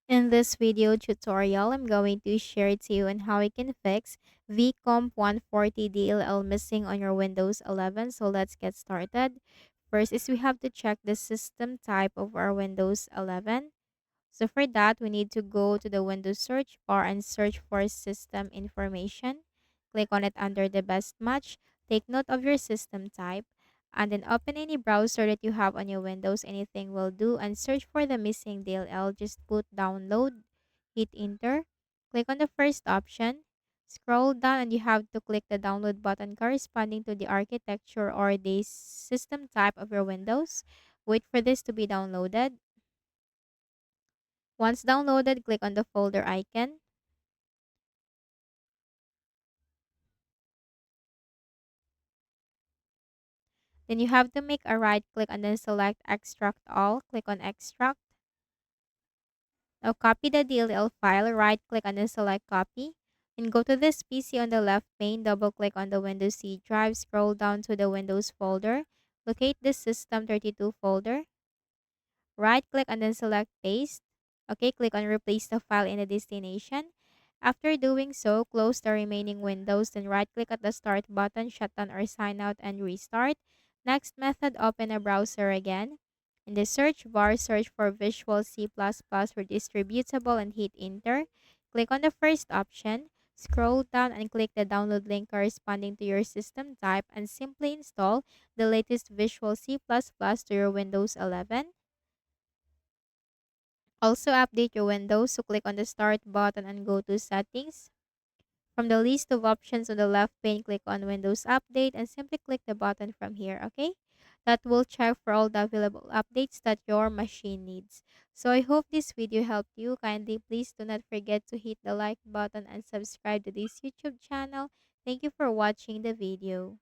In this video tutorial, I'm going to share to you on how you can fix Vcomp140.dll missing on your Windows 11. So let's get started. First is we have to check the system type of our Windows 11. So for that, we need to go to the Windows search bar and search for system information. Click on it under the best match. Take note of your system type and then open any browser that you have on your Windows. Anything will do and search for the missing DLL. Just put download, hit enter. Click on the first option. Scroll down and you have to click the download button corresponding to the architecture or the system type of your Windows. Wait for this to be downloaded. Once downloaded, click on the folder icon. Then you have to make a right click and then select extract all. Click on extract. Now copy the DLL file, right click and then select copy. And go to this PC on the left pane, double click on the Windows C drive, scroll down to the Windows folder. Locate the System32 folder. Right click and then select paste. Okay, click on replace the file in the destination. After doing so, close the remaining windows, then right click at the start button, shut down or sign out and restart. Next method, open a browser again. In the search bar, search for Visual C++ for distributable and hit enter. Click on the first option. Scroll down and click the download link corresponding to your system type and simply install the latest Visual C++ to your Windows 11. Also update your Windows, so click on the Start button and go to Settings. From the list of options on the left pane, click on Windows Update and simply click the button from here, okay? That will check for all the available updates that your machine needs. So I hope this video helped you. Kindly please do not forget to hit the like button and subscribe to this YouTube channel. Thank you for watching the video.